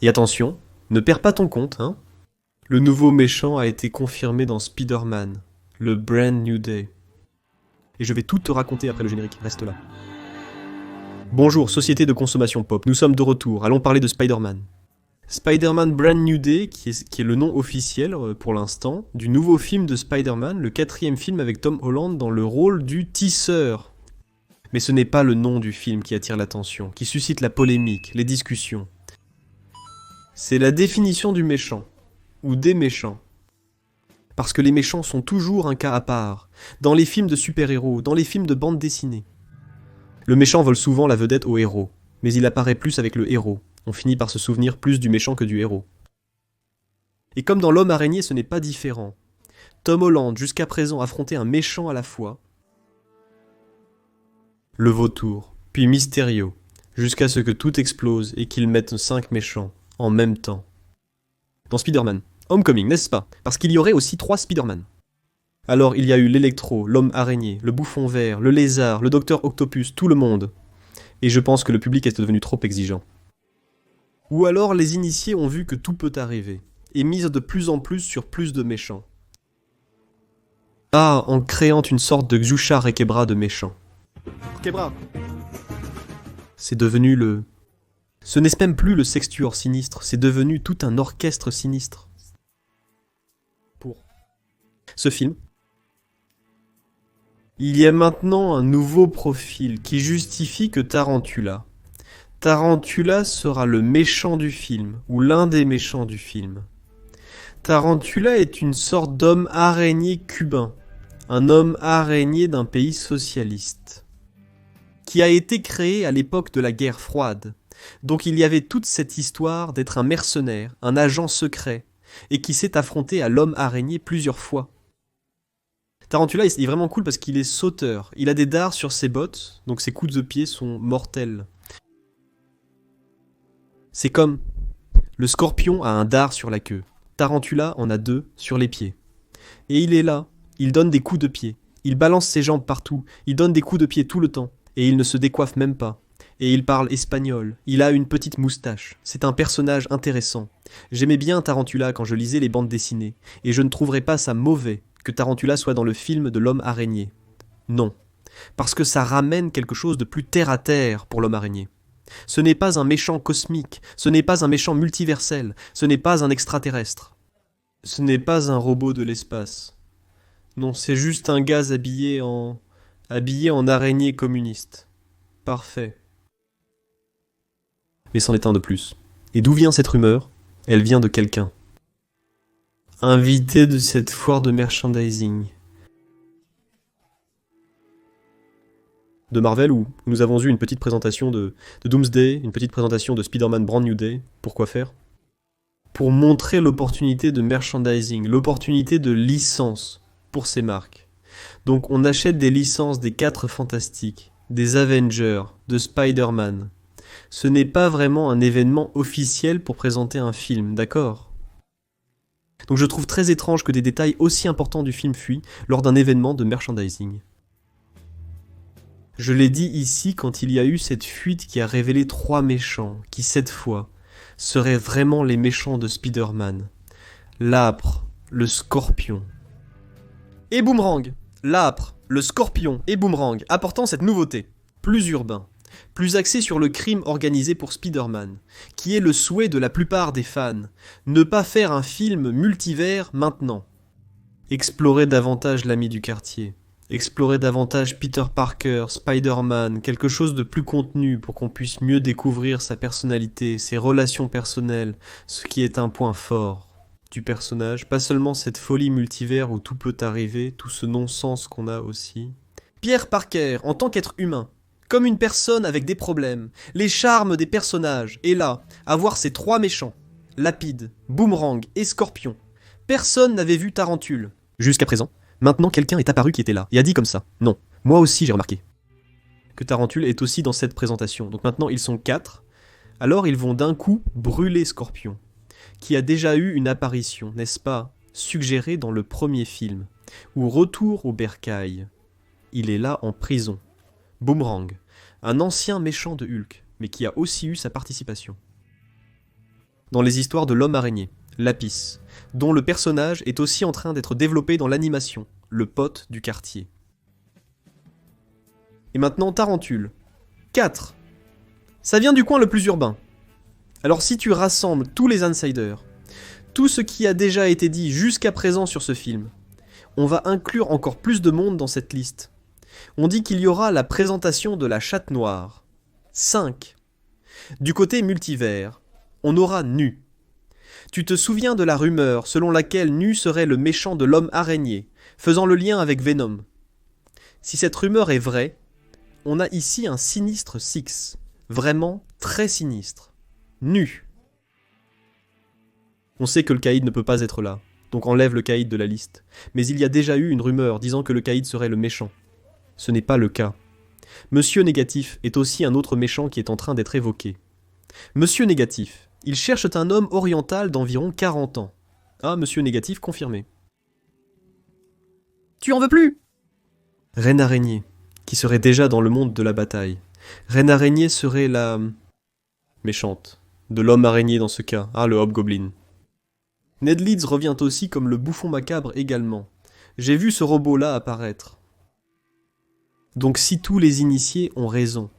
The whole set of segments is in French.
Et attention, ne perds pas ton compte, hein. Le nouveau méchant a été confirmé dans Spider-Man, le Brand New Day. Et je vais tout te raconter après le générique, reste là. Bonjour, société de consommation pop, nous sommes de retour, allons parler de Spider-Man. Spider-Man Brand New Day, qui est le nom officiel pour l'instant, du nouveau film de Spider-Man, le 4e film avec Tom Holland dans le rôle du tisseur. Mais ce n'est pas le nom du film qui attire l'attention, qui suscite la polémique, les discussions. C'est la définition du méchant, ou des méchants. Parce que les méchants sont toujours un cas à part, dans les films de super-héros, dans les films de bande dessinée. Le méchant vole souvent la vedette au héros, mais il apparaît plus avec le héros. On finit par se souvenir plus du méchant que du héros. Et comme dans L'Homme Araignée, ce n'est pas différent. Tom Holland, jusqu'à présent, affrontait un méchant à la fois, le vautour, puis Mysterio, jusqu'à ce que tout explose et qu'ils mettent 5 méchants, en même temps. Dans Spider-Man, Homecoming, n'est-ce pas? Parce qu'il y aurait aussi 3 Spider-Man. Alors il y a eu l'Électro, l'Homme Araignée, le Bouffon Vert, le Lézard, le Docteur Octopus, tout le monde. Et je pense que le public est devenu trop exigeant. Ou alors les initiés ont vu que tout peut arriver, et misent de plus en plus sur plus de méchants. Ah, en créant une sorte de Xuxa Rekebra de méchants. Rekebra. C'est devenu le... Ce n'est même plus le sextuor sinistre, c'est devenu tout un orchestre sinistre. Pour ce film, il y a maintenant un nouveau profil qui justifie que Tarantula sera le méchant du film, ou l'un des méchants du film. Tarantula est une sorte d'homme araignée cubain, un homme araignée d'un pays socialiste, qui a été créé à l'époque de la guerre froide. Donc il y avait toute cette histoire d'être un mercenaire, un agent secret, et qui s'est affronté à l'homme araignée plusieurs fois. Tarantula est vraiment cool parce qu'il est sauteur, il a des dards sur ses bottes, donc ses coups de pied sont mortels. C'est comme le scorpion a un dard sur la queue, Tarantula en a 2 sur les pieds. Et il est là, il donne des coups de pied, il balance ses jambes partout, il donne des coups de pied tout le temps, et il ne se décoiffe même pas. Et il parle espagnol, il a une petite moustache, c'est un personnage intéressant. J'aimais bien Tarantula quand je lisais les bandes dessinées, et je ne trouverais pas ça mauvais que Tarantula soit dans le film de l'homme araignée. Non, parce que ça ramène quelque chose de plus terre à terre pour l'homme araignée. Ce n'est pas un méchant cosmique, ce n'est pas un méchant multiversel, ce n'est pas un extraterrestre. Ce n'est pas un robot de l'espace. Non, c'est juste un gars habillé en araignée communiste. Parfait. Mais c'en est un de plus. Et d'où vient cette rumeur? Elle vient de quelqu'un. Invité de cette foire de merchandising. De Marvel où nous avons eu une petite présentation de Doomsday, une petite présentation de Spider-Man Brand New Day. Pourquoi faire? Pour montrer l'opportunité de merchandising, l'opportunité de licence pour ces marques. Donc on achète des licences des 4 Fantastiques, des Avengers, de Spider-Man. Ce n'est pas vraiment un événement officiel pour présenter un film, d'accord? Donc je trouve très étrange que des détails aussi importants du film fuient lors d'un événement de merchandising. Je l'ai dit ici quand il y a eu cette fuite qui a révélé 3 méchants, qui cette fois seraient vraiment les méchants de Spider-Man. L'âpre, le scorpion. Et Boomerang. L'âpre, le scorpion et Boomerang, apportant cette nouveauté. Plus urbain, plus axé sur le crime organisé pour Spider-Man, qui est le souhait de la plupart des fans. Ne pas faire un film multivers maintenant. Explorer davantage l'ami du quartier. Explorer davantage Peter Parker, Spider-Man, quelque chose de plus contenu pour qu'on puisse mieux découvrir sa personnalité, ses relations personnelles, ce qui est un point fort du personnage, pas seulement cette folie multivers où tout peut arriver, tout ce non-sens qu'on a aussi. Peter Parker, en tant qu'être humain, comme une personne avec des problèmes, les charmes des personnages, et là, à voir ces 3 méchants, Lapide, Boomerang et Scorpion. Personne n'avait vu Tarentule, jusqu'à présent. Maintenant, quelqu'un est apparu qui était là, et a dit comme ça. Non, moi aussi j'ai remarqué que Tarentule est aussi dans cette présentation. Donc maintenant, ils sont 4. Alors ils vont d'un coup brûler Scorpion, qui a déjà eu une apparition, n'est-ce pas, suggérée dans le premier film, ou Retour au bercail. Il est là en prison. Boomerang, un ancien méchant de Hulk, mais qui a aussi eu sa participation. dans les histoires de l'homme araignée, Lapis, dont le personnage est aussi en train d'être développé dans l'animation, le pote du quartier. Et maintenant Tarentule. 4. Ça vient du coin le plus urbain. Alors si tu rassembles tous les insiders, tout ce qui a déjà été dit jusqu'à présent sur ce film, on va inclure encore plus de monde dans cette liste. On dit qu'il y aura la présentation de la chatte noire. 5. Du côté multivers, on aura Nu. Tu te souviens de la rumeur selon laquelle Nu serait le méchant de l'homme araignée, faisant le lien avec Venom. Si cette rumeur est vraie, on a ici un sinistre Six, vraiment très sinistre. Nu. On sait que le caïd ne peut pas être là, donc enlève le caïd de la liste. Mais il y a déjà eu une rumeur disant que le caïd serait le méchant. Ce n'est pas le cas. Monsieur Négatif est aussi un autre méchant qui est en train d'être évoqué. Monsieur Négatif, il cherche un homme oriental d'environ 40 ans. Ah, Monsieur Négatif confirmé. Tu en veux plus? Reine Araignée, qui serait déjà dans le monde de la bataille. Reine Araignée serait la... méchante. De l'homme araignée dans ce cas. Ah, le Hobgoblin. Ned Leeds revient aussi comme le bouffon macabre également. J'ai vu ce robot-là apparaître. Donc si tous les initiés ont raison,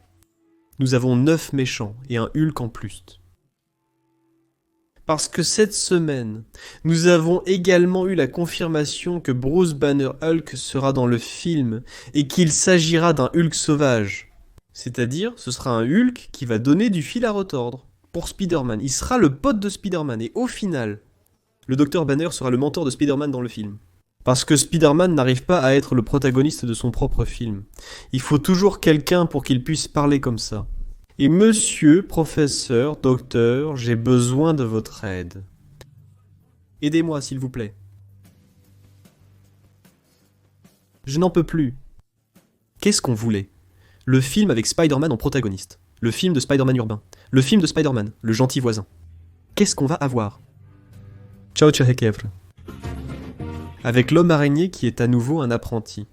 nous avons 9 méchants et un Hulk en plus. Parce que cette semaine, nous avons également eu la confirmation que Bruce Banner Hulk sera dans le film et qu'il s'agira d'un Hulk sauvage. C'est-à-dire, ce sera un Hulk qui va donner du fil à retordre pour Spider-Man. Il sera le pote de Spider-Man et au final, le Dr Banner sera le mentor de Spider-Man dans le film. Parce que Spider-Man n'arrive pas à être le protagoniste de son propre film. Il faut toujours quelqu'un pour qu'il puisse parler comme ça. Et monsieur, professeur, docteur, j'ai besoin de votre aide. Aidez-moi, s'il vous plaît. Je n'en peux plus. Qu'est-ce qu'on voulait? Le film avec Spider-Man en protagoniste. Le film de Spider-Man urbain. Le film de Spider-Man, le gentil voisin. Qu'est-ce qu'on va avoir? Ciao, Tchahekevre. Avec l'homme araignée qui est à nouveau un apprenti.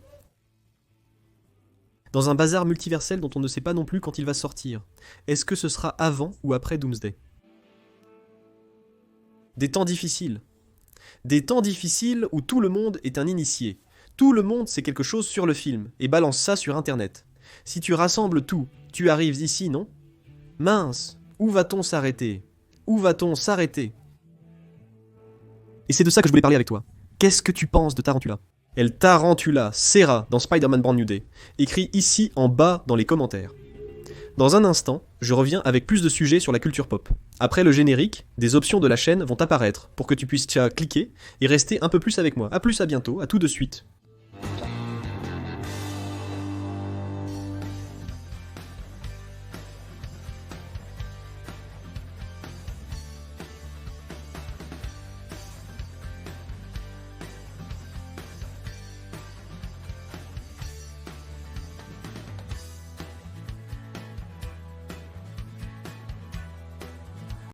Dans un bazar multiversel dont on ne sait pas non plus quand il va sortir. Est-ce que ce sera avant ou après Doomsday? Des temps difficiles. Des temps difficiles où tout le monde est un initié. Tout le monde sait quelque chose sur le film et balance ça sur internet. Si tu rassembles tout, tu arrives ici, non? Mince, où va-t-on s'arrêter? Où va-t-on s'arrêter? Et c'est de ça que je voulais parler avec toi. Qu'est-ce que tu penses de Tarantula? El Tarantula, Serra, dans Spider-Man Brand New Day. Écrit ici en bas dans les commentaires. Dans un instant, je reviens avec plus de sujets sur la culture pop. Après le générique, des options de la chaîne vont apparaître pour que tu puisses cliquer et rester un peu plus avec moi. A plus, à bientôt, à tout de suite.